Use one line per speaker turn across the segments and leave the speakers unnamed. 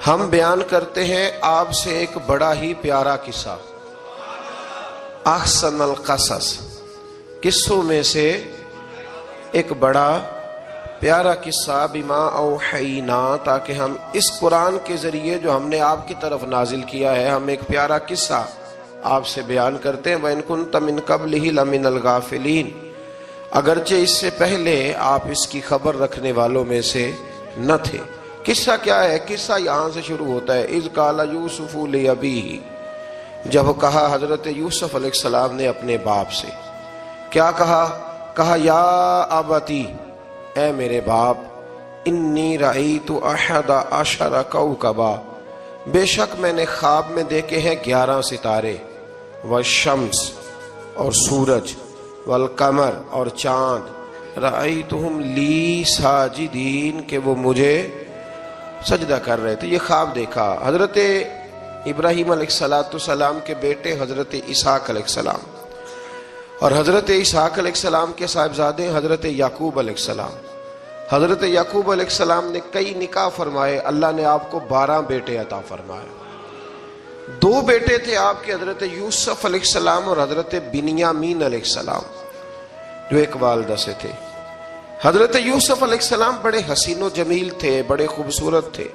ہم بیان کرتے ہیں آپ سے ایک بڑا ہی پیارا قصہ، احسن القصص، قصوں میں سے ایک بڑا پیارا قصہ، بما اوحینا، تاکہ ہم اس قرآن کے ذریعے جو ہم نے آپ کی طرف نازل کیا ہے، ہم ایک پیارا قصہ آپ سے بیان کرتے ہیں۔ وَإِن كُنتَ مِن قَبْلِهِ لَمِنَ الْغَافِلِينَ، اگرچہ اس سے پہلے آپ اس کی خبر رکھنے والوں میں سے نہ تھے۔ قصہ کیا ہے؟ قصہ یہاں سے شروع ہوتا ہے، اذ قال یوسف لابیہ، جب کہا حضرت یوسف علیہ السلام نے اپنے باپ سے، کیا کہا یا ابتی، اے میرے باپ، انی رأیت احد عشر کوکبا، بے شک میں نے خواب میں دیکھے ہیں 11 ستارے، والشمس، اور سورج، والقمر، اور چاند، رأیتہم لی ساجدین، کہ وہ مجھے سجدہ کر رہے تھے۔ یہ خواب دیکھا حضرت ابراہیم علیہ السلام کے بیٹے حضرت اسحاق علیہ السلام، اور حضرت اسحاق علیہ السلام کے صاحبزادے حضرت یعقوب علیہ السلام۔ حضرت یعقوب علیہ السلام نے کئی نکاح فرمائے، اللہ نے آپ کو 12 بیٹے عطا فرمائے۔ 2 بیٹے تھے آپ کے، حضرت یوسف علیہ السلام اور حضرت بنیامین علیہ السلام، جو ایک والدہ سے تھے۔ حضرت یوسف علیہ السلام بڑے حسین و جمیل تھے، بڑے خوبصورت تھے۔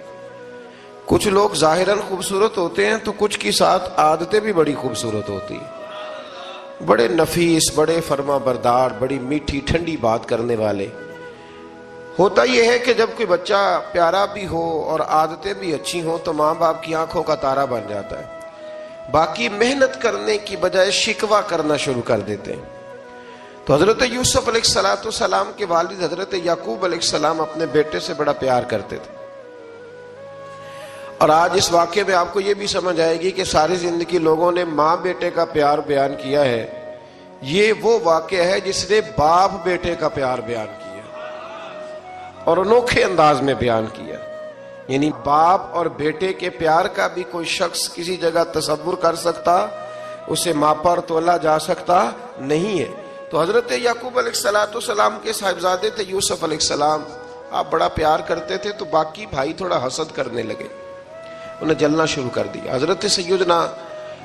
کچھ لوگ ظاہراً خوبصورت ہوتے ہیں تو کچھ کی ساتھ عادتیں بھی بڑی خوبصورت ہوتی ہیں، بڑے نفیس، بڑے فرما بردار، بڑی میٹھی ٹھنڈی بات کرنے والے۔ ہوتا یہ ہے کہ جب کوئی بچہ پیارا بھی ہو اور عادتیں بھی اچھی ہوں تو ماں باپ کی آنکھوں کا تارا بن جاتا ہے، باقی محنت کرنے کی بجائے شکوہ کرنا شروع کر دیتے ہیں۔ تو حضرت یوسف علیہ السلام کے والد حضرت یعقوب علیہ السلام اپنے بیٹے سے بڑا پیار کرتے تھے۔ اور آج اس واقعے میں آپ کو یہ بھی سمجھ آئے گی کہ ساری زندگی لوگوں نے ماں بیٹے کا پیار بیان کیا ہے، یہ وہ واقعہ ہے جس نے باپ بیٹے کا پیار بیان کیا اور انوکھے انداز میں بیان کیا۔ یعنی باپ اور بیٹے کے پیار کا بھی کوئی شخص کسی جگہ تصور کر سکتا، اسے ماپا اور تولا جا سکتا نہیں ہے۔ تو حضرت یعقوب علیہ السلام کے صاحبزادے تھے یوسف علیہ السلام، آپ بڑا پیار کرتے تھے، تو باقی بھائی تھوڑا حسد کرنے لگے، انہیں جلنا شروع کر دیا۔ حضرت سیدنا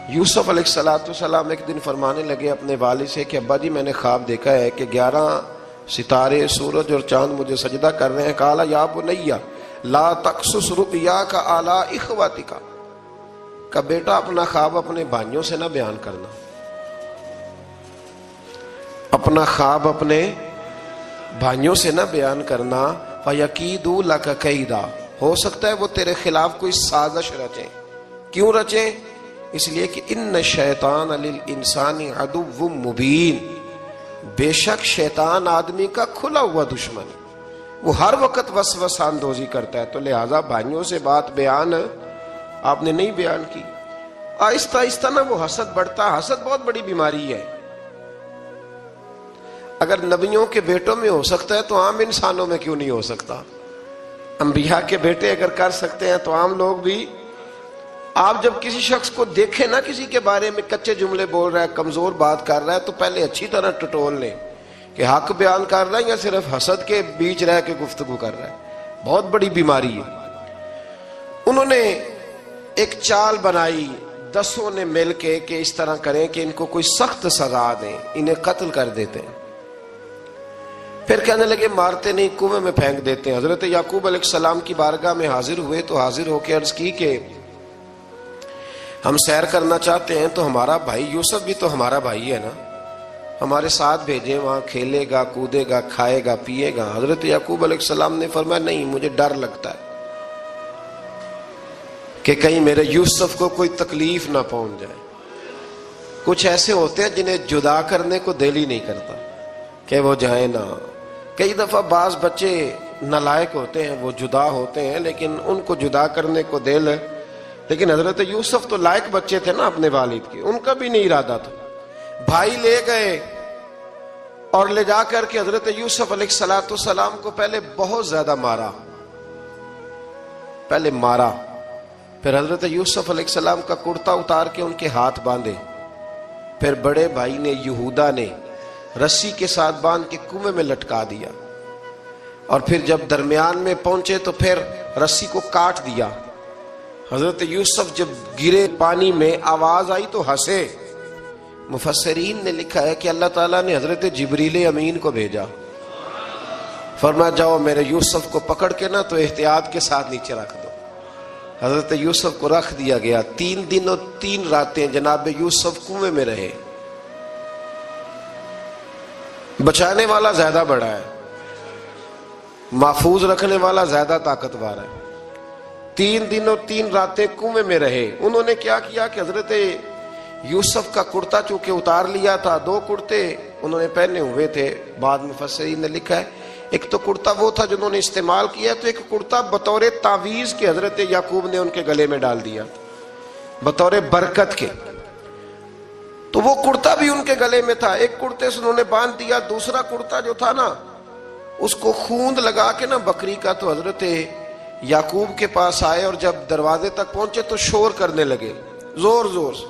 یوسف علیہ السلام ایک دن فرمانے لگے اپنے والد سے کہ ابا جی میں نے خواب دیکھا ہے کہ 11 ستارے، سورج اور چاند مجھے سجدہ کر رہے ہیں۔ قال یا بنی لا تقصص رؤیاک علی اخوتک، کہ بیٹا اپنا خواب اپنے بھائیوں سے نہ بیان کرنا، اپنا خواب اپنے بھائیوں سے نہ بیان کرنا، فَيَكِيدُوا لَكَ كَيْدًا، ہو سکتا ہے وہ تیرے خلاف کوئی سازش رچیں۔ کیوں رچیں؟ اس لیے کہ ان الشیطان للانسان عدو مبین، بے شک شیطان آدمی کا کھلا ہوا دشمن، وہ ہر وقت وسوسہ اندوزی کرتا ہے۔ تو لہٰذا بھائیوں سے بات بیان آپ نے نہیں بیان کی۔ آہستہ آہستہ نا وہ حسد بڑھتا، حسد بہت بڑی بیماری ہے۔ اگر نبیوں کے بیٹوں میں ہو سکتا ہے تو عام انسانوں میں کیوں نہیں ہو سکتا؟ انبیاء کے بیٹے اگر کر سکتے ہیں تو عام لوگ بھی۔ آپ جب کسی شخص کو دیکھیں نا کسی کے بارے میں کچے جملے بول رہا ہے، کمزور بات کر رہا ہے، تو پہلے اچھی طرح ٹٹول لیں کہ حق بیان کر رہا ہے یا صرف حسد کے بیچ رہ کے گفتگو کر رہا ہے۔ بہت بڑی بیماری ہے۔ انہوں نے ایک چال بنائی 10 نے مل کے کہ اس طرح کریں کہ ان کو کوئی سخت سزا دیں، انہیں قتل کر دیتے ہیں۔ پھر کہنے لگے مارتے نہیں، کنویں میں پھینک دیتے ہیں۔ حضرت یعقوب علیہ السلام کی بارگاہ میں حاضر ہوئے تو حاضر ہو کے عرض کی کہ ہم سیر کرنا چاہتے ہیں تو ہمارا بھائی یوسف بھی تو ہمارا بھائی ہے نا، ہمارے ساتھ بھیجیں، وہاں کھیلے گا، کودے گا، کھائے گا، پیے گا۔ حضرت یعقوب علیہ السلام نے فرمایا نہیں، مجھے ڈر لگتا ہے کہ کہیں میرے یوسف کو کوئی تکلیف نہ پہنچ جائے۔ کچھ ایسے ہوتے ہیں جنہیں جدا کرنے کو دل ہی نہیں کرتا کہ وہ جائیں نہ۔ کئی دفعہ بعض بچے نالائق ہوتے ہیں، وہ جدا ہوتے ہیں لیکن ان کو جدا کرنے کو دل، لیکن حضرت یوسف تو لائق بچے تھے نا اپنے والد کے، ان کا بھی نہیں ارادہ تھا۔ بھائی لے گئے اور لے جا کر کے حضرت یوسف علیہ السلام کو پہلے بہت زیادہ مارا، پھر حضرت یوسف علیہ السلام کا کرتا اتار کے ان کے ہاتھ باندھے، پھر بڑے بھائی نے یہودا نے رسی کے ساتھ باندھ کے کنویں میں لٹکا دیا، اور پھر جب درمیان میں پہنچے تو پھر رسی کو کاٹ دیا، حضرت یوسف جب گرے پانی میں آواز آئی تو ہنسے. مفسرین نے لکھا ہے کہ اللہ تعالیٰ نے حضرت جبریل امین کو بھیجا، فرمایا جاؤ میرے یوسف کو پکڑ کے نا تو احتیاط کے ساتھ نیچے رکھ دو. حضرت یوسف کو رکھ دیا گیا. 3 دن اور 3 راتیں جناب یوسف کنویں میں رہے. بچانے والا زیادہ بڑا ہے، محفوظ رکھنے والا زیادہ طاقتور ہے. 3 دن اور 3 راتیں کنویں میں رہے. انہوں نے کیا کیا کہ حضرت یوسف کا کرتا چونکہ اتار لیا تھا، 2 کرتے انہوں نے پہنے ہوئے تھے. بعد میں مفسرین نے لکھا ہے ایک تو کرتا وہ تھا جنہوں نے استعمال کیا، تو ایک کرتا بطور تعویذ کے حضرت یعقوب نے ان کے گلے میں ڈال دیا بطور برکت کے. تو وہ کرتا بھی ان کے گلے میں تھا. ایک کرتے سے انہوں نے باندھ دیا. دوسرا کرتا جو تھا نا اس کو خوند لگا کے نا بکری کا، تو حضرت یعقوب کے پاس آئے اور جب دروازے تک پہنچے تو شور کرنے لگے زور زور سے.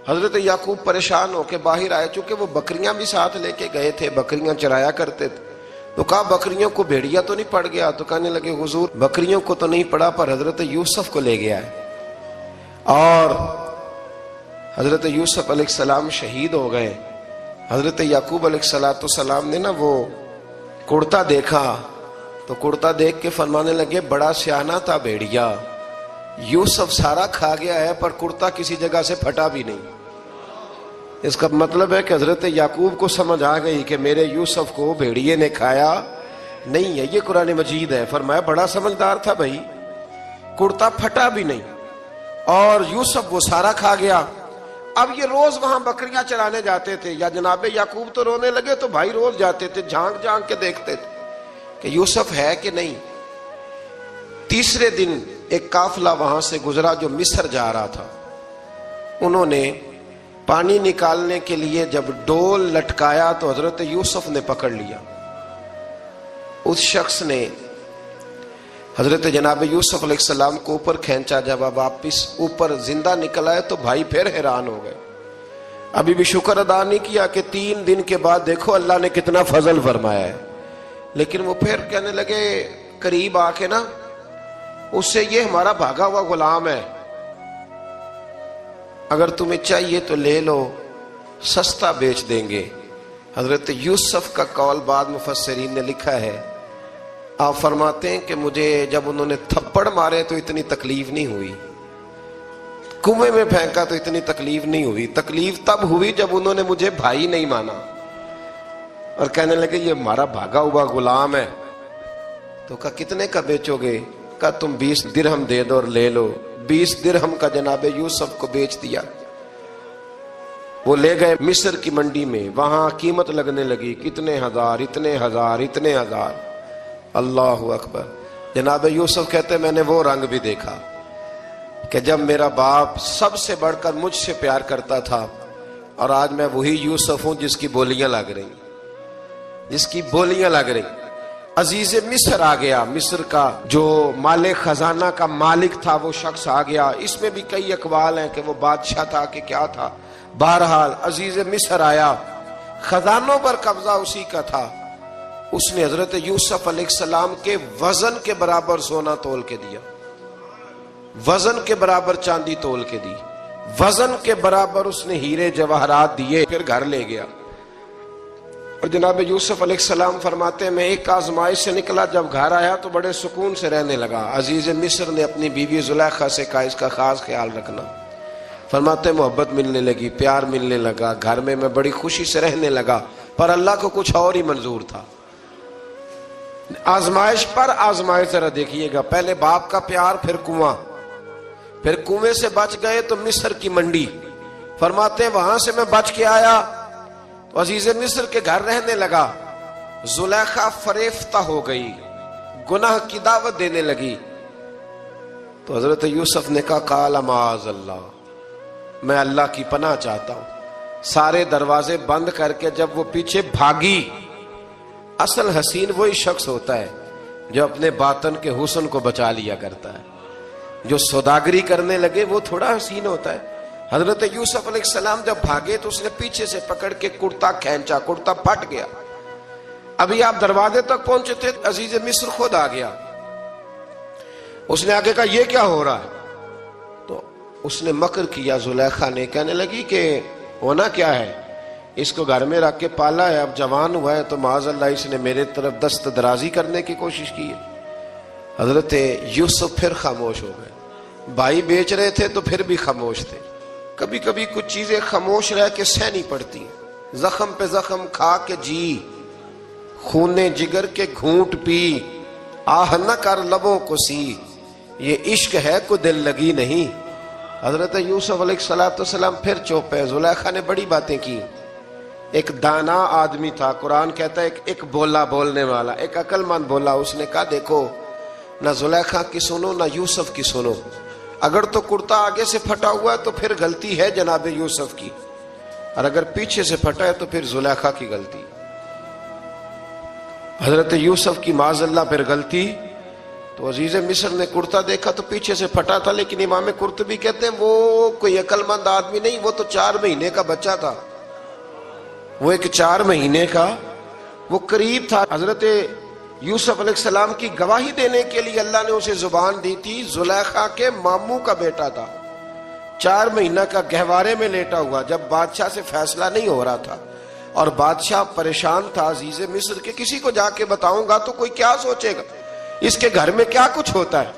حضرت یعقوب پریشان ہو کے باہر آئے، چونکہ وہ بکریاں بھی ساتھ لے کے گئے تھے، بکریاں چرایا کرتے تھے. تو کہا بکریوں کو بھیڑیا تو نہیں پڑ گیا؟ تو کہنے لگے حضور بکریوں کو تو نہیں پڑا پر حضرت یوسف کو لے گیا ہے. اور حضرت یوسف علیہ السلام شہید ہو گئے. حضرت یعقوب علیہ السلام نے نا وہ کرتا دیکھا تو کرتا دیکھ کے فرمانے لگے بڑا سیانہ تھا بھیڑیا، یوسف سارا کھا گیا ہے پر کرتا کسی جگہ سے پھٹا بھی نہیں. اس کا مطلب ہے کہ حضرت یعقوب کو سمجھ آ گئی کہ میرے یوسف کو بھیڑیے نے کھایا نہیں ہے. یہ قرآن مجید ہے. فرمایا بڑا سمجھدار تھا بھائی، کرتا پھٹا بھی نہیں اور یوسف وہ سارا کھا گیا. اب یہ روز وہاں بکریاں چرانے جاتے تھے. یا جناب یعقوب تو رونے لگے تو بھائی روز جاتے تھے، جھانک جھانک کے دیکھتے تھے کہ یوسف ہے کہ نہیں. تیسرے دن ایک قافلہ وہاں سے گزرا جو مصر جا رہا تھا. انہوں نے پانی نکالنے کے لیے جب ڈول لٹکایا تو حضرت یوسف نے پکڑ لیا. اس شخص نے حضرت جناب یوسف علیہ السلام کو اوپر کھینچا. جب واپس اوپر زندہ نکل آئے تو بھائی پھر حیران ہو گئے. ابھی بھی شکر ادا نہیں کیا کہ 3 دن کے بعد دیکھو اللہ نے کتنا فضل فرمایا ہے. لیکن وہ پھر کہنے لگے قریب آ کے نا اس سے یہ ہمارا بھاگا ہوا غلام ہے، اگر تمہیں چاہیے تو لے لو، سستا بیچ دیں گے. حضرت یوسف کا قول بعد مفسرین نے لکھا ہے. آپ فرماتے ہیں کہ مجھے جب انہوں نے تھپڑ مارے تو اتنی تکلیف نہیں ہوئی، کنویں میں پھینکا تو اتنی تکلیف نہیں ہوئی. تکلیف تب ہوئی جب انہوں نے مجھے بھائی نہیں مانا اور کہنے لگے یہ ہمارا بھاگا ہوا غلام ہے. تو کہا کتنے کا بیچو گے؟ کہا تم 20 درہم دے دو اور لے لو. 20 درہم کا جناب یوسف کو بیچ دیا. وہ لے گئے مصر کی منڈی میں. وہاں قیمت لگنے لگی کتنے ہزار، اتنے ہزار، اتنے ہزار. اللہ اکبر. جناب یوسف کہتے میں نے وہ رنگ بھی دیکھا کہ جب میرا باپ سب سے بڑھ کر مجھ سے پیار کرتا تھا اور آج میں وہی یوسف ہوں جس کی بولیاں لگ رہی، جس کی بولیاں لگ رہی. عزیز مصر آ گیا. مصر کا جو مال خزانہ کا مالک تھا وہ شخص آ گیا. اس میں بھی کئی اقوال ہیں کہ وہ بادشاہ تھا کہ کیا تھا. بہرحال عزیز مصر آیا، خزانوں پر قبضہ اسی کا تھا. اس نے حضرت یوسف علیہ السلام کے وزن کے برابر سونا تول کے دیا، وزن کے برابر چاندی تول کے دی، وزن کے برابر اس نے ہیرے جواہرات دیے. پھر گھر لے گیا. اور جناب یوسف علیہ السلام فرماتے ہیں میں ایک آزمائش سے نکلا، جب گھر آیا تو بڑے سکون سے رہنے لگا. عزیز مصر نے اپنی بیوی زلیخا سے کہا اس کا خاص خیال رکھنا. فرماتے محبت ملنے لگی، پیار ملنے لگا، گھر میں بڑی خوشی سے رہنے لگا. پر اللہ کو کچھ اور ہی منظور تھا. آزمائش پر آزمائش ذرا دیکھیے گا. پہلے باپ کا پیار، پھر کنواں، پھر کنویں سے بچ گئے تو مصر کی منڈی. فرماتے ہیں وہاں سے میں بچ کے آیا تو عزیز مصر کے گھر رہنے لگا. زلیخا فریفتہ ہو گئی، گناہ کی دعوت دینے لگی. تو حضرت یوسف نے کہا قال معاذ اللہ، میں اللہ کی پناہ چاہتا ہوں. سارے دروازے بند کر کے جب وہ پیچھے بھاگی. اصل حسین وہی شخص ہوتا ہے جو اپنے باطن کے حسن کو بچا لیا کرتا ہے. جو سوداگری کرنے لگے وہ تھوڑا حسین ہوتا ہے. حضرت یوسف علیہ السلام جب بھاگے تو اس نے پیچھے سے پکڑ کے کرتا کھینچا، کرتا پھٹ گیا. ابھی آپ دروازے تک پہنچے تھے، عزیز مصر خود آ گیا. اس نے آگے کہا یہ کیا ہو رہا ہے؟ اس نے مکر کیا زلیخا نے، کہنے لگی کہ ہونا کیا ہے، اس کو گھر میں رکھ کے پالا ہے، اب جوان ہوا ہے تو معاذ اللہ اس نے میرے طرف دست درازی کرنے کی کوشش کی ہے۔ حضرت یوسف پھر خاموش ہو گئے، بھائی بیچ رہے تھے تو پھر بھی خاموش تھے۔ کبھی کبھی کچھ چیزیں خاموش رہ کے سہنی پڑتی، زخم پہ زخم کھا کے جی، خون جگر کے گھونٹ پی، آہ نہ کر لبوں کو سی، یہ عشق ہے کو دل لگی نہیں۔ حضرت یوسف علیہ السلام پھر چپ ہے۔ زلیخا نے بڑی باتیں کی، ایک دانا آدمی تھا، قرآن کہتا ہے ایک بولا بولنے والا، ایک عقل مند بولا، اس نے کہا دیکھو نہ زلیخا کی سنو نہ یوسف کی سنو، اگر تو کرتا آگے سے پھٹا ہوا ہے تو پھر غلطی ہے جناب یوسف کی، اور اگر پیچھے سے پھٹا ہے تو پھر زلیخا کی غلطی۔ حضرت یوسف کی معاذ اللہ پھر غلطی، تو عزیز مصر نے کرتا دیکھا تو پیچھے سے پھٹا تھا، لیکن امام قرطبی کہتے ہیں وہ کوئی عقل مند آدمی نہیں، وہ تو 4 مہینے کا بچہ تھا، وہ ایک 4 مہینے کا وہ قریب تھا۔ حضرت یوسف علیہ السلام کی گواہی دینے کے لیے اللہ نے اسے زبان دی تھی، زلیخا کے ماموں کا بیٹا تھا، 4 مہینہ کا گہوارے میں لیٹا ہوا، جب بادشاہ سے فیصلہ نہیں ہو رہا تھا اور بادشاہ پریشان تھا عزیز مصر کے، کسی کو جا کے بتاؤں گا تو کوئی کیا سوچے گا، اس کے گھر میں کیا کچھ ہوتا ہے۔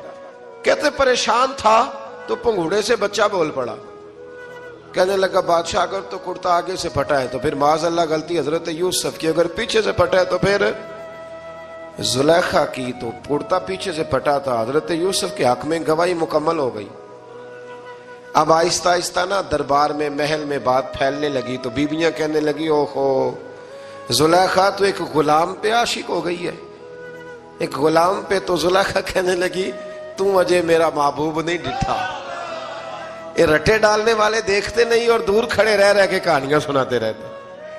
کہتے پریشان تھا تو پنگوڑے سے بچہ بول پڑا، کہنے لگا بادشاہ اگر تو کرتا آگے سے پھٹا ہے تو پھر معاذ اللہ غلطی حضرت یوسف کی، اگر پیچھے سے پھٹا ہے تو پھر زلیخا کی، تو کرتا پیچھے سے پھٹا تھا، حضرت یوسف کے حق میں گواہی مکمل ہو گئی۔ اب آہستہ آہستہ نا دربار میں محل میں بات پھیلنے لگی، تو بیویاں کہنے لگی اوہو زلیخا تو ایک غلام پہ عاشق ہو گئی ہے، ایک غلام پہ۔ تو زلیخا کہنے لگی تم اجے میرا محبوب نہیں ڈٹھا۔ یہ رٹے ڈالنے والے دیکھتے نہیں اور دور کھڑے رہ رہ کے کہانیاں سناتے رہتے۔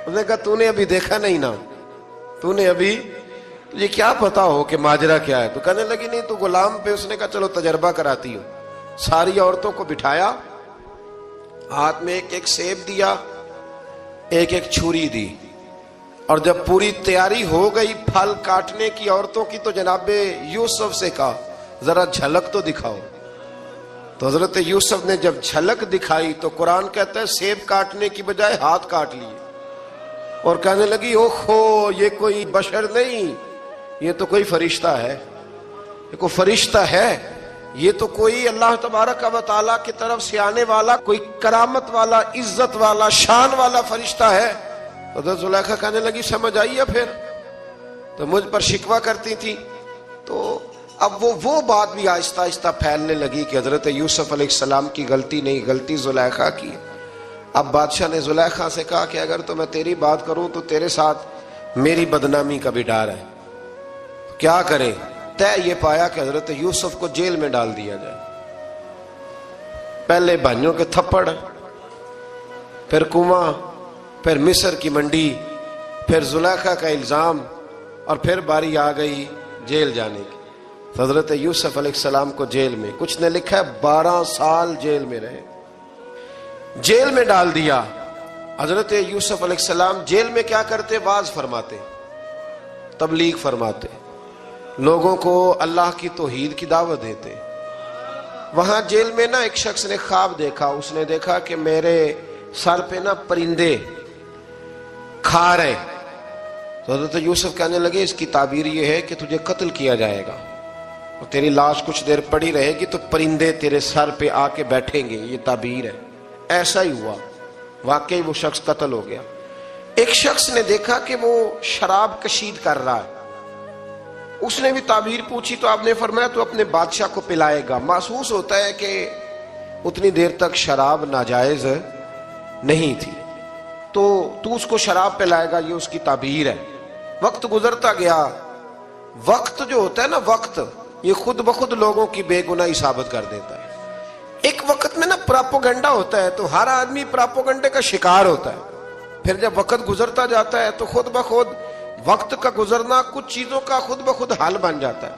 اس نے کہا تو نے ابھی دیکھا نہیں نا، تو نے ابھی، تجھے کیا پتا ہو کہ ماجرا کیا ہے؟ تو کہنے لگی نہیں تو غلام پہ۔ اس نے کہا چلو تجربہ کراتی ہوں۔ ساری عورتوں کو بٹھایا، ہاتھ میں ایک ایک سیب دیا، ایک ایک چھری دی، اور جب پوری تیاری ہو گئی پھل کاٹنے کی عورتوں کی، تو جناب یوسف سے کہا ذرا جھلک تو دکھاؤ۔ تو حضرت یوسف نے جب جھلک دکھائی تو قرآن کہتا ہے سیب کاٹنے کی بجائے ہاتھ کاٹ لیے، اور کہنے لگی اوہو یہ کوئی بشر نہیں، یہ تو کوئی فرشتہ ہے، یہ کوئی فرشتہ ہے، یہ تو کوئی اللہ تبارک و تعالیٰ کی طرف سے آنے والا کوئی کرامت والا، عزت والا، شان والا فرشتہ ہے۔ حضرت زلیخا کہنے لگی سمجھ آئی ہے پھر تو مجھ پر شکوہ کرتی تھی۔ تو اب وہ بات بھی آہستہ آہستہ پھیلنے لگی کہ حضرت یوسف علیہ السلام کی غلطی نہیں، غلطی زلیخا کی۔ اب بادشاہ نے زلیخا سے کہا کہ اگر تو میں تیری بات کروں تو تیرے ساتھ میری بدنامی کا بھی ڈر ہے، کیا کریں؟ طے یہ پایا کہ حضرت یوسف کو جیل میں ڈال دیا جائے۔ پہلے بھائیوں کے تھپڑ، پھر کنواں، پھر مصر کی منڈی، پھر زلیخا کا الزام، اور پھر باری آ گئی جیل جانے کی۔ حضرت یوسف علیہ السلام کو جیل میں، کچھ نے لکھا ہے 12 سال جیل میں رہے، جیل میں ڈال دیا۔ حضرت یوسف علیہ السلام جیل میں کیا کرتے؟ واعظ فرماتے، تبلیغ فرماتے، لوگوں کو اللہ کی توحید کی دعوت دیتے۔ وہاں جیل میں نا ایک شخص نے خواب دیکھا، اس نے دیکھا کہ میرے سر پہ نا پرندے کھا رہے۔ تو حضرت یوسف کہنے لگے اس کی تعبیر یہ ہے کہ تجھے قتل کیا جائے گا، اور تیری لاش کچھ دیر پڑی رہے گی تو پرندے تیرے سر پہ آ کے بیٹھیں گے، یہ تعبیر ہے۔ ایسا ہی ہوا، واقعی وہ شخص قتل ہو گیا۔ ایک شخص نے دیکھا کہ وہ شراب کشید کر رہا ہے، اس نے بھی تعبیر پوچھی تو آپ نے فرمایا تو اپنے بادشاہ کو پلائے گا۔ محسوس ہوتا ہے کہ اتنی دیر تک شراب ناجائز نہیں تھی، تو اس کو شراب پلائے گا، یہ اس کی تعبیر ہے۔ وقت گزرتا گیا، وقت جو ہوتا ہے نا، وقت یہ خود بخود لوگوں کی بے گناہی ثابت کر دیتا ہے۔ ایک وقت میں نا پراپوگنڈا ہوتا ہے تو ہر آدمی پراپوگنڈے کا شکار ہوتا ہے، پھر جب وقت گزرتا جاتا ہے تو خود بخود وقت کا گزرنا کچھ چیزوں کا خود بخود حال بن جاتا ہے۔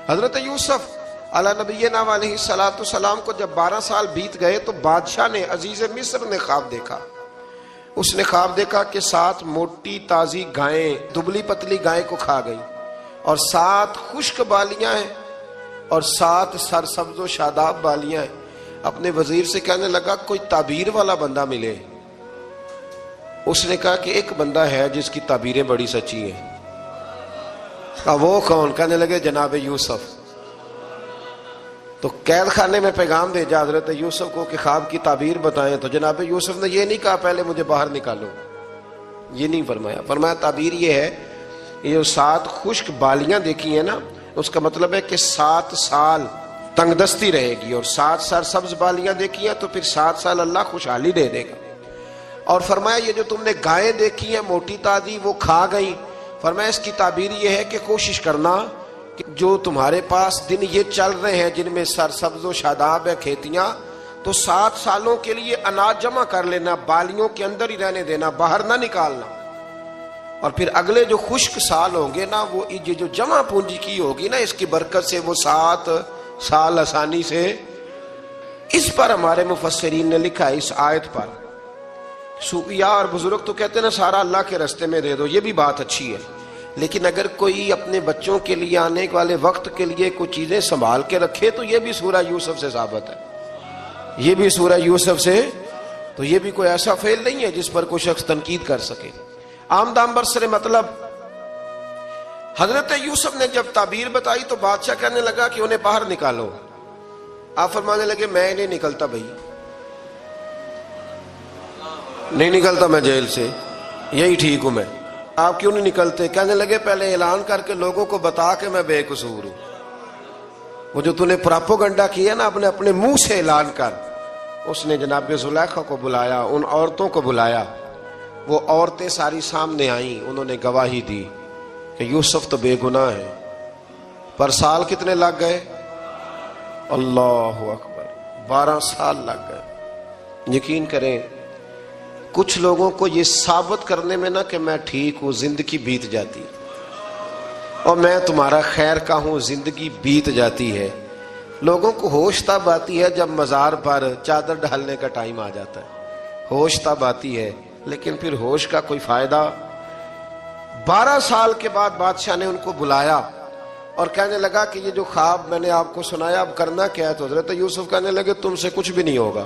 حضرت یوسف علیہ نبینا علیہ السلام کو جب 12 سال بیت گئے تو بادشاہ نے، عزیز مصر نے خواب دیکھا۔ اس نے خواب دیکھا کہ 7 موٹی تازی گائیں دبلی پتلی گائیں کو کھا گئی، اور 7 خشک بالیاں ہیں اور 7 سرسبز و شاداب بالیاں ہیں۔ اپنے وزیر سے کہنے لگا کوئی تعبیر والا بندہ ملے. اس نے کہا کہ ایک بندہ ہے جس کی تعبیریں بڑی سچی ہیں. کہا وہ کون؟ کہنے لگے جناب یوسف. تو قید خانے میں پیغام بھیجا حضرت یوسف کو کہ خواب کی تعبیر بتائیں. تو جناب یوسف نے یہ نہیں کہا پہلے مجھے باہر نکالو، یہ نہیں فرمایا. فرمایا تعبیر یہ ہے، یہ جو 7 خشک بالیاں دیکھی ہیں نا، اس کا مطلب ہے کہ 7 سال تنگ دستی رہے گی، اور 7 سال سبز بالیاں دیکھی ہیں تو پھر 7 سال اللہ خوشحالی دے دے گا. اور فرمایا یہ جو تم نے گائیں دیکھی ہیں موٹی تازی وہ کھا گئی، فرمایا اس کی تعبیر یہ ہے کہ کوشش کرنا کہ جو تمہارے پاس دن یہ چل رہے ہیں جن میں سرسبز و شاداب ہے کھیتیاں، تو 7 سالوں کے لیے اناج جمع کر لینا، بالیوں کے اندر ہی رہنے دینا، باہر نہ نکالنا. اور پھر اگلے جو خشک سال ہوں گے نا، وہ یہ جو جمع پونجی کی ہوگی نا، اس کی برکت سے وہ 7 سال آسانی سے. اس پر ہمارے مفسرین نے لکھا ہے، اس آیت پر صوفیاء اور بزرگ تو کہتے ہیں نا سارا اللہ کے راستے میں دے دو، یہ بھی بات اچھی ہے، لیکن اگر کوئی اپنے بچوں کے لیے آنے والے وقت کے لیے کوئی چیزیں سنبھال کے رکھے تو یہ بھی سورہ یوسف سے ثابت ہے، یہ بھی سورہ یوسف سے. تو یہ بھی کوئی ایسا فعل نہیں ہے جس پر کوئی شخص تنقید کر سکے. عام دام برسر مطلب حضرت یوسف نے جب تعبیر بتائی تو بادشاہ کہنے لگا کہ انہیں باہر نکالو. آپ فرمانے لگے میں نہیں نکلتا بھائی، نہیں نکلتا میں جیل سے، یہی ٹھیک ہوں میں. آپ کیوں نہیں نکلتے؟ کہنے لگے پہلے اعلان کر کے لوگوں کو بتا کہ میں بے قصور ہوں. وہ جو تو نے پراپوگنڈا کیا نا اپنے منہ سے اعلان کر. اس نے جناب زلیخا کو بلایا، ان عورتوں کو بلایا، وہ عورتیں ساری سامنے آئیں، انہوں نے گواہی دی کہ یوسف تو بے گناہ ہے. پر سال کتنے لگ گئے؟ اللہ اکبر، 12 سال لگ گئے. یقین کریں کچھ لوگوں کو یہ ثابت کرنے میں نا کہ میں ٹھیک ہوں زندگی بیت جاتی ہے، اور میں تمہارا خیر کا ہوں زندگی بیت جاتی ہے. لوگوں کو ہوش تب آتی ہے جب مزار پر چادر ڈالنے کا ٹائم آ جاتا ہے، ہوش تب آتی ہے، لیکن پھر ہوش کا کوئی فائدہ. 12 سال کے بعد بادشاہ نے ان کو بلایا اور کہنے لگا کہ یہ جو خواب میں نے آپ کو سنایا اب کرنا کیا ہے؟ تو حضرت یوسف کہنے لگے تم سے کچھ بھی نہیں ہوگا،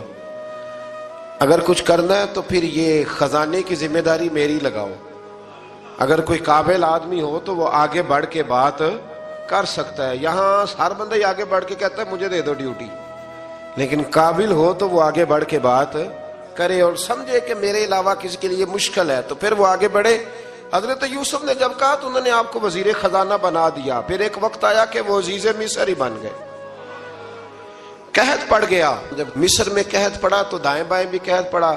اگر کچھ کرنا ہے تو پھر یہ خزانے کی ذمہ داری میری لگاؤ. اگر کوئی قابل آدمی ہو تو وہ آگے بڑھ کے بات کر سکتا ہے. یہاں ہر بندہ ہی آگے بڑھ کے کہتا ہے مجھے دے دو ڈیوٹی، لیکن قابل ہو تو وہ آگے بڑھ کے بات کرے اور سمجھے کہ میرے علاوہ کسی کے لیے مشکل ہے تو پھر وہ آگے بڑھے. حضرت یوسف نے جب کہا تو انہوں نے آپ کو وزیر خزانہ بنا دیا. پھر ایک وقت آیا کہ وہ عزیز مصر ہی بن گئے. قحط پڑ گیا، جب مصر میں قحط پڑا تو دائیں بائیں بھی قحط پڑا.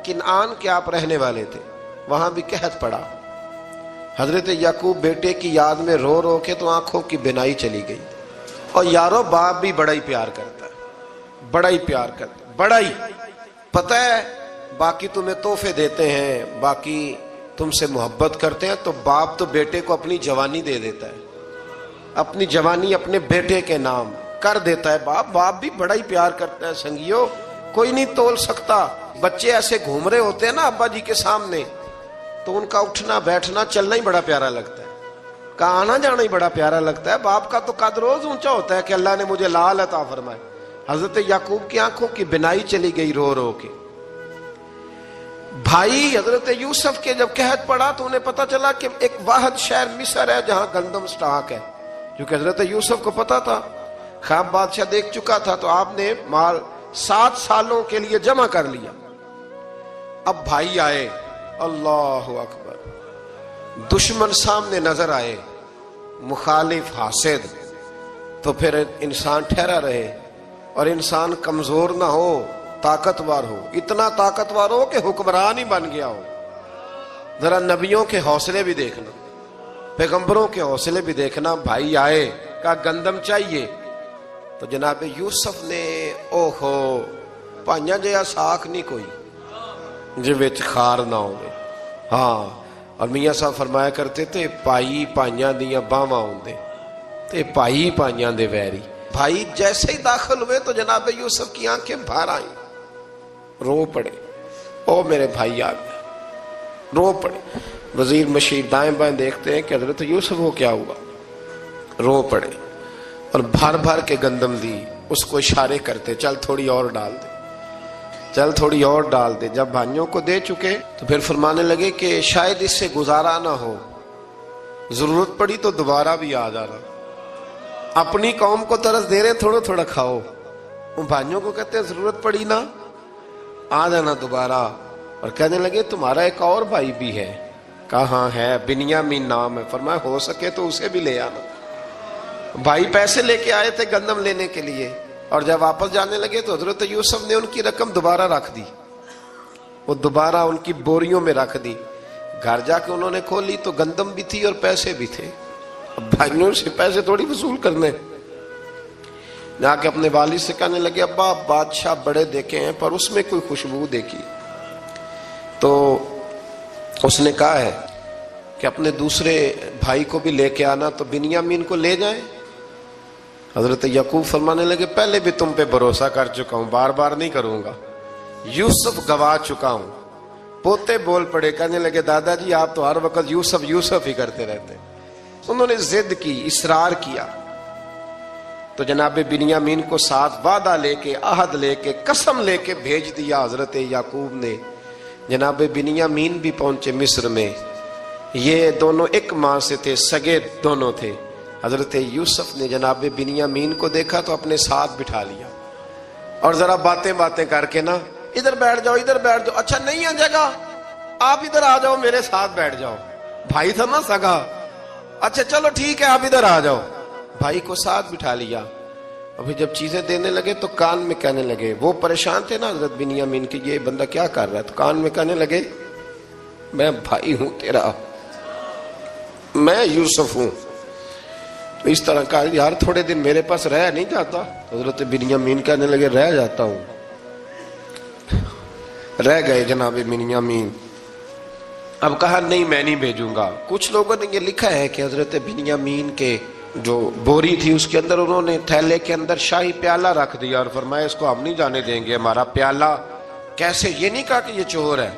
کنعان کے آپ رہنے والے تھے، وہاں بھی قحط پڑا. حضرت یعقوب بیٹے کی یاد میں رو رو کے تو آنکھوں کی بینائی چلی گئی. اور یارو باپ بھی بڑا ہی پیار کرتا ہے، بڑا ہی پیار کرتا ہے، بڑا ہی. پتہ ہے باقی تمہیں تحفے دیتے ہیں، باقی تم سے محبت کرتے ہیں، تو باپ تو بیٹے کو اپنی جوانی دے دیتا ہے، اپنی جوانی اپنے بیٹے کے نام کر دیتا ہے. باپ بھی بڑا ہی پیار کرتا ہے. سنگیو کوئی نہیں تول سکتا. بچے ایسے گھوم رہے ہوتے ہیں نا ابا جی کے سامنے، تو ان کا اٹھنا بیٹھنا چلنا ہی بڑا پیارا لگتا ہے، کا آنا جانا ہی بڑا پیارا لگتا ہے. باپ کا تو قد روز اونچا ہوتا ہے کہ اللہ نے مجھے لال عطا فرمائے. حضرت یعقوب کی آنکھوں کی بینائی چلی گئی رو رو کے. بھائی حضرت یوسف کے جب قحط پڑا تو انہیں پتا چلا کہ ایک واحد شہر مصر ہے جہاں گندم سٹاک ہے، کیونکہ حضرت یوسف کو پتا تھا، خواب بادشاہ دیکھ چکا تھا. تو آپ نے مال 7 سالوں کے لیے جمع کر لیا. اب بھائی آئے، اللہ اکبر، دشمن سامنے نظر آئے، مخالف حاسد. تو پھر انسان ٹھہرا رہے اور انسان کمزور نہ ہو، طاقتور ہو. اتنا طاقتور ہو کہ حکمران ہی بن گیا ہو. ذرا نبیوں کے حوصلے بھی دیکھنا، پیغمبروں کے حوصلے بھی دیکھنا. بھائی آئے، کہا گندم چاہیے. تو جناب یوسف نے اوہو پائیاں جیا ساکھ نہیں کوئی جو وچ خار نہ ہوئے. ہاں، اور میاں صاحب فرمایا کرتے تھے پائی پائیاں دیاں باواں ہوندے تے پائی پائیاں دے ویری. بھائی جیسے ہی داخل ہوئے تو جناب یوسف کی آنکھیں باہر آئیں، رو پڑے. او میرے بھائی آ گیا، رو پڑے. وزیر مشیر دائیں بائیں دیکھتے ہیں کہ حضرت یوسف کو کیا ہوا، رو پڑے اور بھر بھر کے گندم دی. اس کو اشارے کرتے چل تھوڑی اور ڈال دے، چل تھوڑی اور ڈال دے۔ جب بھائیوں کو دے چکے تو پھر فرمانے لگے کہ شاید اس سے گزارا نہ ہو، ضرورت پڑی تو دوبارہ بھی آ جانا۔ اپنی قوم کو ترس دے رہے تھوڑا تھوڑا کھاؤ، ان بھائیوں کو کہتے ہیں ضرورت پڑی نا آ جانا دوبارہ۔ اور کہنے لگے تمہارا ایک اور بھائی بھی ہے؟ کہاں ہے؟ بنیامین نام ہے۔ فرمایا ہو سکے تو اسے بھی لے آنا۔ بھائی پیسے لے کے آئے تھے گندم لینے کے لیے، اور جب واپس جانے لگے تو حضرت یوسف نے ان کی رقم دوبارہ رکھ دی، وہ دوبارہ ان کی بوریوں میں رکھ دی۔ گھر جا کے انہوں نے کھولی تو گندم بھی تھی اور پیسے بھی تھے۔ اب بھائیوں سے پیسے تھوڑی وصول کرنے، جا کے اپنے والد سے کہنے لگے ابا بادشاہ بڑے دیکھے ہیں پر اس میں کوئی خوشبو دیکھی، تو اس نے کہا ہے کہ اپنے دوسرے بھائی کو بھی لے کے آنا، تو بنیامین کو لے جائیں۔ حضرت یعقوب فرمانے لگے پہلے بھی تم پہ بھروسہ کر چکا ہوں، بار بار نہیں کروں گا، یوسف گوا چکا ہوں۔ پوتے بول پڑے، کہنے لگے دادا جی آپ تو ہر وقت یوسف یوسف ہی کرتے رہتے۔ انہوں نے ضد کی، اصرار کیا، تو جناب بنیامین کو ساتھ وعدہ لے کے، عہد لے کے، قسم لے کے بھیج دیا حضرت یعقوب نے۔ جناب بنیامین بھی پہنچے مصر میں، یہ دونوں ایک ماں سے تھے، سگے دونوں تھے۔ حضرت یوسف نے جناب بنیامین کو دیکھا تو اپنے ساتھ بٹھا لیا، اور ذرا باتیں کر کے نا ادھر بیٹھ جاؤ ادھر بیٹھ جاؤ، اچھا نہیں ہے جگہ آپ ادھر آ جاؤ میرے ساتھ بیٹھ جاؤ، بھائی تھا نا سگا، اچھا چلو ٹھیک ہے آپ ادھر آ جاؤ، بھائی کو ساتھ بٹھا لیا۔ ابھی جب چیزیں دینے لگے تو کان میں کہنے لگے، وہ پریشان تھے نا حضرت بنیامین کی یہ بندہ کیا کر رہا ہے، تو کان میں کہنے لگے میں بھائی ہوں تیرا، میں یوسف ہوں۔ اس طرح کہا یار تھوڑے دن میرے پاس رہ نہیں جاتا؟ حضرت بنیامین کہنے لگے رہ جاتا ہوں۔ رہ گئے جناب بنیامین۔ اب کہا نہیں میں نہیں بھیجوں گا۔ کچھ لوگوں نے یہ لکھا ہے کہ حضرت بنیامین کے جو بوری تھی اس کے اندر انہوں نے تھیلے کے اندر شاہی پیالہ رکھ دیا اور فرمایا اس کو ہم نہیں جانے دیں گے، ہمارا پیالہ کیسے، یہ نہیں کہا کہ یہ چور ہے،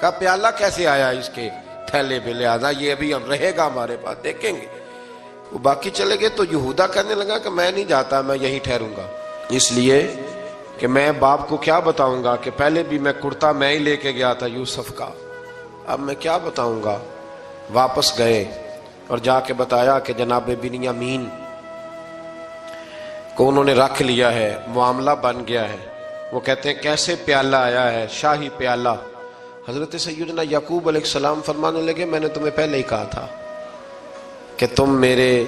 کہا پیالہ کیسے آیا اس کے تھیلے پہ، لہذا یہ ابھی ہم رہے گا ہمارے پاس، دیکھیں گے۔ وہ باقی چلے گئے تو یہودا کہنے لگا کہ میں نہیں جاتا، میں یہیں ٹھہروں گا، اس لیے کہ میں باپ کو کیا بتاؤں گا کہ پہلے بھی میں کرتا میں ہی لے کے گیا تھا یوسف کا، اب میں کیا بتاؤں گا۔ واپس گئے اور جا کے بتایا کہ جناب بنیامین کو انہوں نے رکھ لیا ہے، معاملہ بن گیا ہے۔ وہ کہتے ہیں کیسے پیالہ آیا ہے، شاہی پیالہ۔ حضرت سیدنا یعقوب علیہ السلام فرمانے لگے میں نے تمہیں پہلے ہی کہا تھا کہ تم میرے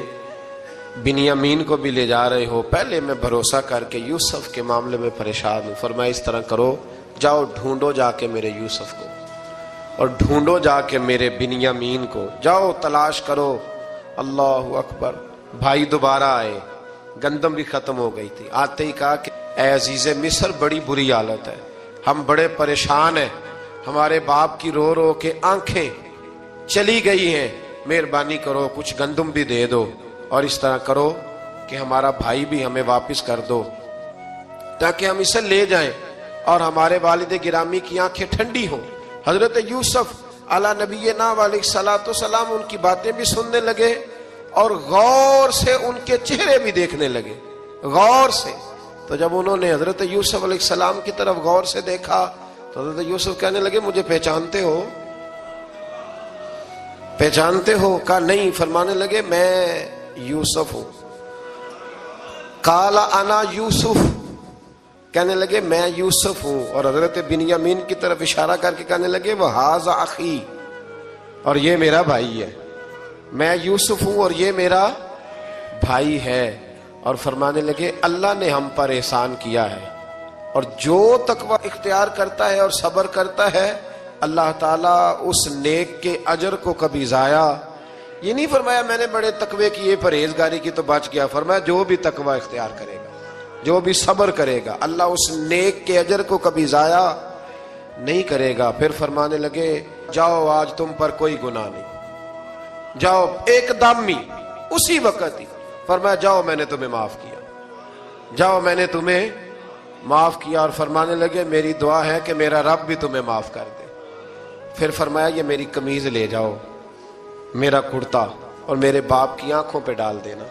بنیامین کو بھی لے جا رہے ہو، پہلے میں بھروسہ کر کے یوسف کے معاملے میں پریشان ہوں۔ فرمایا اس طرح کرو، جاؤ ڈھونڈو جا کے میرے یوسف کو، اور ڈھونڈو جا کے میرے بنیامین کو، جاؤ تلاش کرو۔ اللہ اکبر۔ بھائی دوبارہ آئے، گندم بھی ختم ہو گئی تھی، آتے ہی کہا کہ اے عزیز مصر بڑی بری حالت ہے، ہم بڑے پریشان ہیں، ہمارے باپ کی رو رو کے آنکھیں چلی گئی ہیں، مہربانی کرو کچھ گندم بھی دے دو، اور اس طرح کرو کہ ہمارا بھائی بھی ہمیں واپس کر دو تاکہ ہم اسے لے جائیں اور ہمارے والد گرامی کی آنکھیں ٹھنڈی ہوں۔ حضرت یوسف علی نبینا علیہ الصلوۃ والسلام ان کی باتیں بھی سننے لگے اور غور سے ان کے چہرے بھی دیکھنے لگے، غور سے۔ تو جب انہوں نے حضرت یوسف علیہ السلام کی طرف غور سے دیکھا تو حضرت یوسف کہنے لگے مجھے پہچانتے ہو، پہچانتے ہو؟ کہا نہیں۔ فرمانے لگے میں یوسف ہوں۔ قال انا یوسف، کہنے لگے میں یوسف ہوں، اور حضرت بنیامین کی طرف اشارہ کر کے کہنے لگے وہذا اخی، اور یہ میرا بھائی ہے، میں یوسف ہوں اور یہ میرا بھائی ہے۔ اور فرمانے لگے اللہ نے ہم پر احسان کیا ہے، اور جو تقوی اختیار کرتا ہے اور صبر کرتا ہے اللہ تعالیٰ اس نیک کے اجر کو کبھی ضائع، یہ نہیں فرمایا میں نے بڑے تقوی کیے پرہیزگاری کی تو بچ گیا، فرمایا جو بھی تقوی اختیار کرے گا، جو بھی صبر کرے گا، اللہ اس نیک کے اجر کو کبھی ضائع نہیں کرے گا۔ پھر فرمانے لگے جاؤ آج تم پر کوئی گناہ نہیں، جاؤ ایک دم ہی اسی وقت ہی فرمایا جاؤ میں نے تمہیں معاف کیا، جاؤ میں نے تمہیں معاف کیا۔ اور فرمانے لگے میری دعا ہے کہ میرا رب بھی تمہیں معاف کر دے۔ پھر فرمایا یہ میری قمیض لے جاؤ، میرا کرتا، اور میرے باپ کی آنکھوں پہ ڈال دینا،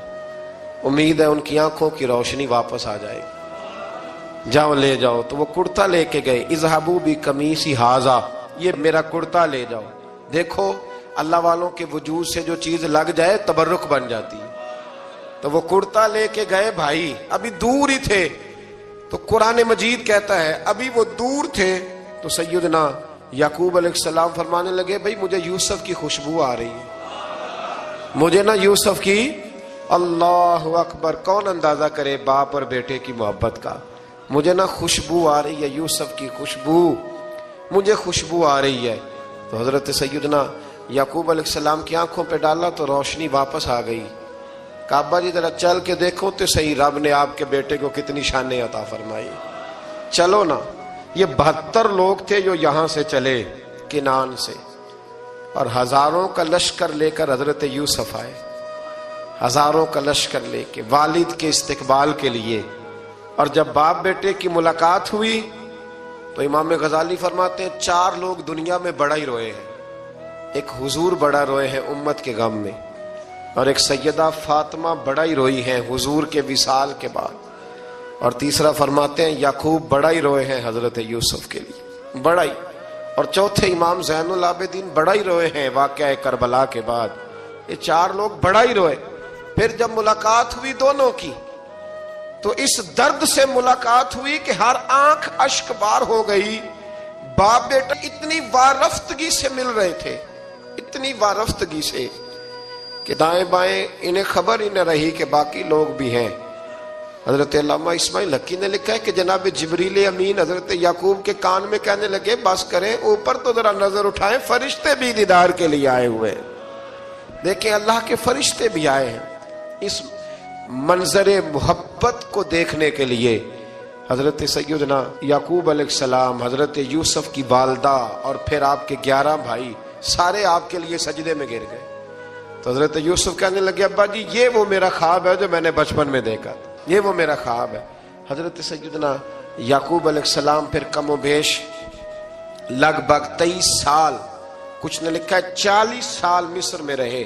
امید ہے ان کی آنکھوں کی روشنی واپس آ جائے گی۔ جاؤ لے جاؤ. تو وہ کرتا لے کے گئے. اذهبوا بقمیصی ھذا، یہ میرا کرتا لے جاؤ. دیکھو اللہ والوں کے وجود سے جو چیز لگ جائے تبرک بن جاتی ہے. تو وہ کرتا لے کے گئے بھائی، ابھی دور ہی تھے. تو قرآن مجید کہتا ہے ابھی وہ دور تھے تو سیدنا یعقوب علیہ السلام فرمانے لگے بھئی مجھے یوسف کی خوشبو آ رہی ہے، مجھے نا یوسف کی. اللہ اکبر، کون اندازہ کرے باپ اور بیٹے کی محبت کا. مجھے نا خوشبو آ رہی ہے، یوسف کی خوشبو، مجھے خوشبو آ رہی ہے. تو حضرت سیدنا یعقوب علیہ السلام کی آنکھوں پہ ڈالا تو روشنی واپس آ گئی. کعبہ جی ذرا چل کے دیکھو تو صحیح رب نے آپ کے بیٹے کو کتنی شانیں عطا فرمائی. چلو نا. یہ 72 لوگ تھے جو یہاں سے چلے کنان سے، اور ہزاروں کا لشکر لے کر حضرت یوسف آئے، ہزاروں کا لشکر لے کے والد کے استقبال کے لیے. اور جب باپ بیٹے کی ملاقات ہوئی تو امام غزالی فرماتے ہیں 4 لوگ دنیا میں بڑا ہی روئے ہیں. ایک حضور بڑا روئے ہیں امت کے غم میں، اور ایک سیدہ فاطمہ بڑا ہی روئی ہیں حضور کے وصال کے بعد، اور تیسرا فرماتے ہیں یعقوب بڑا ہی روئے ہیں حضرت یوسف کے لیے، بڑا ہی. اور چوتھے امام زین العابدین بڑا ہی روئے ہیں واقعہ کربلا کے بعد. یہ 4 لوگ بڑا ہی روئے. پھر جب ملاقات ہوئی دونوں کی تو اس درد سے ملاقات ہوئی کہ ہر آنکھ اشک بار ہو گئی. باپ بیٹا اتنی وارفتگی سے مل رہے تھے، اتنی وارفتگی سے کہ دائیں بائیں انہیں خبر ہی نہ رہی کہ باقی لوگ بھی ہیں. حضرت علامہ اسماعیل حقی نے لکھا ہے کہ جناب جبریل امین حضرت یعقوب کے کان میں کہنے لگے بس کریں، اوپر تو ذرا نظر اٹھائیں، فرشتے بھی دیدار کے لیے آئے ہوئے ہیں. دیکھیں اللہ کے فرشتے بھی آئے ہیں اس منظر محبت کو دیکھنے کے لیے. حضرت سیدنا یعقوب علیہ السلام، حضرت یوسف کی والدہ اور پھر آپ کے 11 بھائی سارے آپ کے لیے سجدے میں گر گئے. تو حضرت یوسف کہنے لگے ابا جی یہ وہ میرا خواب ہے جو میں نے بچپن میں دیکھا تھا، یہ وہ میرا خواب ہے. حضرت سیدنا یعقوب علیہ السلام پھر کم و بیش لگ بھگ 23 سال، کچھ نے لکھا ہے 40 سال مصر میں رہے.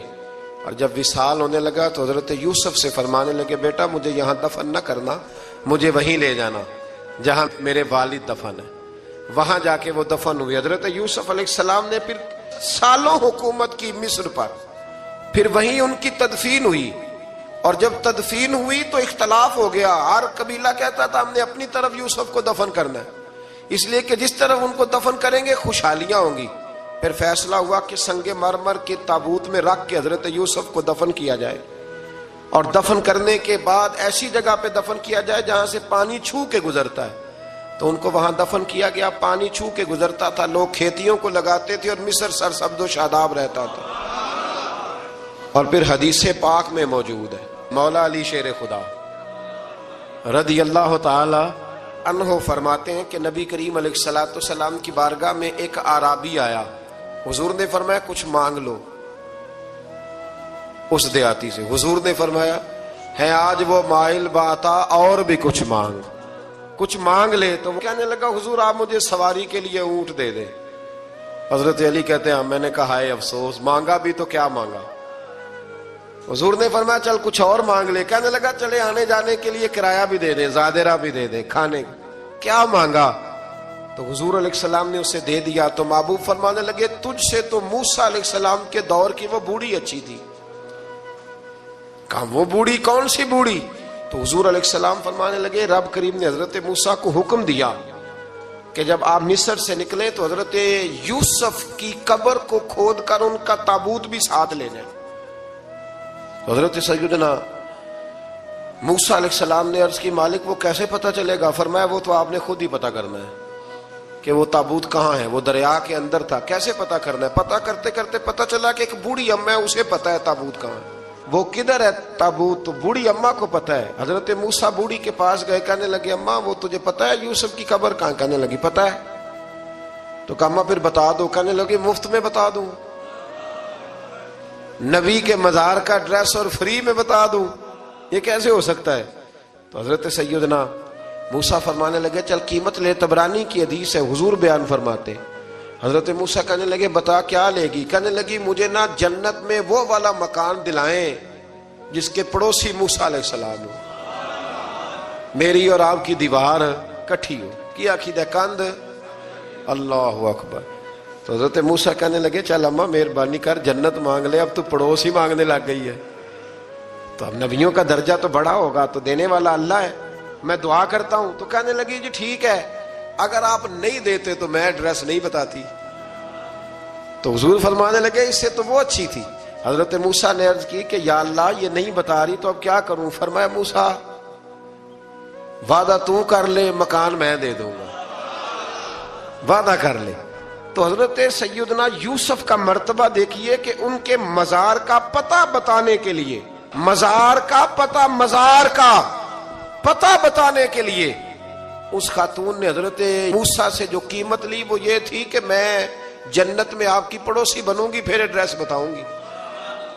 اور جب وصال ہونے لگا تو حضرت یوسف سے فرمانے لگے بیٹا مجھے یہاں دفن نہ کرنا، مجھے وہیں لے جانا جہاں میرے والد دفن ہے. وہاں جا کے وہ دفن ہوئے. حضرت یوسف علیہ السلام نے پھر سالوں حکومت کی مصر پر، پھر وہیں ان کی تدفین ہوئی. اور جب تدفین ہوئی تو اختلاف ہو گیا. ہر قبیلہ کہتا تھا ہم نے اپنی طرف یوسف کو دفن کرنا ہے، اس لیے کہ جس طرف ان کو دفن کریں گے خوشحالیاں ہوں گی. پھر فیصلہ ہوا کہ سنگ مرمر کے تابوت میں رکھ کے حضرت یوسف کو دفن کیا جائے، اور دفن کرنے کے بعد ایسی جگہ پہ دفن کیا جائے جہاں سے پانی چھو کے گزرتا ہے. تو ان کو وہاں دفن کیا گیا، پانی چھو کے گزرتا تھا، لوگ کھیتیوں کو لگاتے تھے اور مصر سرسبز و شاداب رہتا تھا. اور پھر حدیث پاک میں موجود ہے، مولا علی شیر خدا رضی اللہ تعالی عنہ فرماتے ہیں کہ نبی کریم علیہ الصلوۃ والسلام کی بارگاہ میں ایک اعرابی آیا. حضور نے فرمایا کچھ مانگ لو. اس دیہاتی سے حضور نے فرمایا ہے آج وہ مائل باتا اور بھی کچھ مانگ لے. تو وہ کہنے لگا حضور آپ مجھے سواری کے لیے اونٹ دے دیں. حضرت علی کہتے ہیں میں نے کہا ہے افسوس، مانگا بھی تو کیا مانگا. حضور نے فرمایا چل کچھ اور مانگ لے. کہنے لگا چلے آنے جانے کے لیے کرایہ بھی دے دیں، زادرہ بھی دے دیں، کھانے. کیا مانگا؟ تو حضور علیہ السلام نے اسے دے دیا. تو محبوب فرمانے لگے تجھ سے تو موسیٰ علیہ السلام کے دور کی وہ بوڑھی اچھی تھی. کہا وہ بوڑھی کون سی بوڑھی؟ تو حضور علیہ السلام فرمانے لگے رب کریم نے حضرت موسیٰ کو حکم دیا کہ جب آپ مصر سے نکلیں تو حضرت یوسف کی قبر کو کھود کر ان کا تابوت بھی ساتھ لے جائیں. حضرت سیدنا موسیٰ علیہ السلام نے عرض کی مالک وہ کیسے پتہ چلے گا؟ فرمایا وہ تو آپ نے خود ہی پتہ کرنا ہے کہ وہ تابوت کہاں ہے. وہ دریا کے اندر تھا. کیسے پتہ کرنا ہے؟ پتہ کرتے کرتے پتہ چلا کہ ایک بوڑھی اماں ہے، اسے پتہ ہے تابوت کہاں ہے. وہ کدھر ہے تابوت؟ تو بوڑھی اماں کو پتہ ہے. حضرت موسیٰ بوڑھی کے پاس گئے، کہنے لگے اماں وہ تجھے پتہ ہے یوسف کی قبر کہاں؟ کہنے لگی پتہ ہے. تو کہا اماں پھر بتا دو. کہنے لگی مفت میں بتا دوں، نبی کے مزار کا ایڈریس اور فری میں بتا دوں، یہ کیسے ہو سکتا ہے؟ تو حضرت سیدنا موسیٰ فرمانے لگے چل قیمت لے. طبرانی کی حدیث ہے، حضور بیان فرماتے. حضرت موسیٰ کہنے لگے بتا کیا لے گی؟ کہنے لگی مجھے نا جنت میں وہ والا مکان دلائیں جس کے پڑوسی موسیٰ علیہ السلام ہو، میری اور آپ کی دیوار کٹھی ہو کی عقیدہ کند اللہ اکبر. تو حضرت موسیٰ کہنے لگے چل اماں مہربانی کر جنت مانگ لے, اب تو پڑوس ہی مانگنے لگ گئی ہے. تو اب نبیوں کا درجہ تو بڑا ہوگا, تو دینے والا اللہ ہے, میں دعا کرتا ہوں. تو کہنے لگی جی ٹھیک ہے, اگر آپ نہیں دیتے تو میں ایڈریس نہیں بتاتی. تو حضور فرمانے لگے اس سے تو وہ اچھی تھی. حضرت موسیٰ نے عرض کی کہ یا اللہ یہ نہیں بتا رہی تو اب کیا کروں. فرمایا موسیٰ وعدہ تو کر لے, مکان میں دے دوں گا, وعدہ کر لے. تو حضرت سیدنا یوسف کا مرتبہ دیکھیے کہ ان کے مزار کا پتہ بتانے کے لیے, مزار کا پتہ بتانے کے لیے اس خاتون نے حضرت موسیٰ سے جو قیمت لی وہ یہ تھی کہ میں جنت میں آپ کی پڑوسی بنوں گی پھر ایڈریس بتاؤں گی.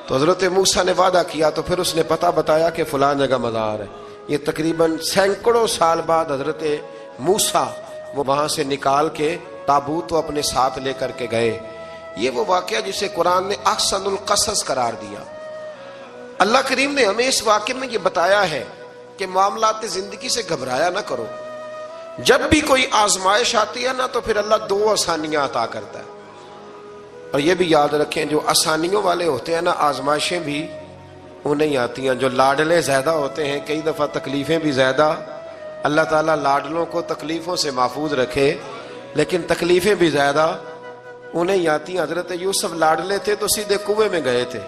تو حضرت موسیٰ نے وعدہ کیا تو پھر اس نے پتہ بتایا کہ فلاں جگہ مزار ہے. یہ تقریباً سینکڑوں سال بعد حضرت موسیٰ وہ وہاں سے نکال کے تابوت وہ اپنے ساتھ لے کر کے گئے. یہ وہ واقعہ جسے قرآن نے احسن القصص قرار دیا. اللہ کریم نے ہمیں اس واقعے میں یہ بتایا ہے کہ معاملات زندگی سے گھبرایا نہ کرو. جب بھی کوئی آزمائش آتی ہے نا تو پھر اللہ دو آسانیاں عطا کرتا ہے. اور یہ بھی یاد رکھیں جو آسانیوں والے ہوتے ہیں نا آزمائشیں بھی انہیں آتی ہیں. جو لاڈلے زیادہ ہوتے ہیں کئی دفعہ تکلیفیں بھی زیادہ. اللہ تعالیٰ لاڈلوں کو تکلیفوں سے محفوظ رکھے, لیکن تکلیفیں بھی زیادہ انہیں آتی ہیں. حضرت یوسف لاڈلے تھے تو سیدھے کنویں میں گئے تھے,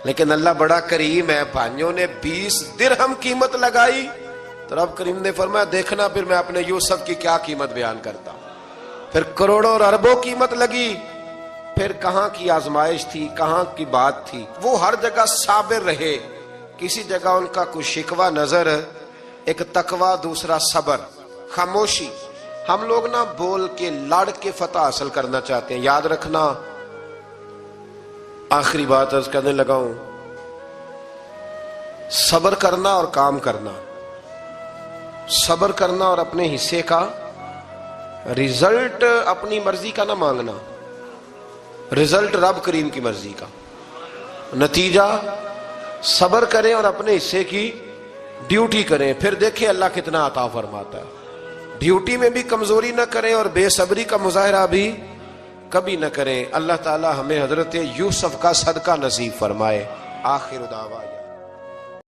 لیکن اللہ بڑا کریم ہے, بھائیوں نے 20 درہم قیمت لگائی تو رب کریم نے فرمایا دیکھنا پھر میں اپنے یوسف کی کیا قیمت بیان کرتا ہوں. پھر کروڑوں اور اربوں قیمت لگی, پھر کہاں کی آزمائش تھی, کہاں کی بات تھی. وہ ہر جگہ صابر رہے, کسی جگہ ان کا کوئی شکوہ نظر, ایک تقوی, دوسرا صبر, خاموشی. ہم لوگ نا بول کے لڑ کے فتح حاصل کرنا چاہتے ہیں. یاد رکھنا, آخری بات عرض کرنے لگا ہوں, صبر کرنا اور کام کرنا, صبر کرنا اور اپنے حصے کا رزلٹ اپنی مرضی کا نہ مانگنا, رزلٹ رب کریم کی مرضی کا. نتیجہ صبر کریں اور اپنے حصے کی ڈیوٹی کریں, پھر دیکھیں اللہ کتنا عطا فرماتا ہے. ڈیوٹی میں بھی کمزوری نہ کریں اور بے صبری کا مظاہرہ بھی کبھی نہ کریں. اللہ تعالی ہمیں حضرت یوسف کا صدقہ نصیب فرمائے. آخر دعوانا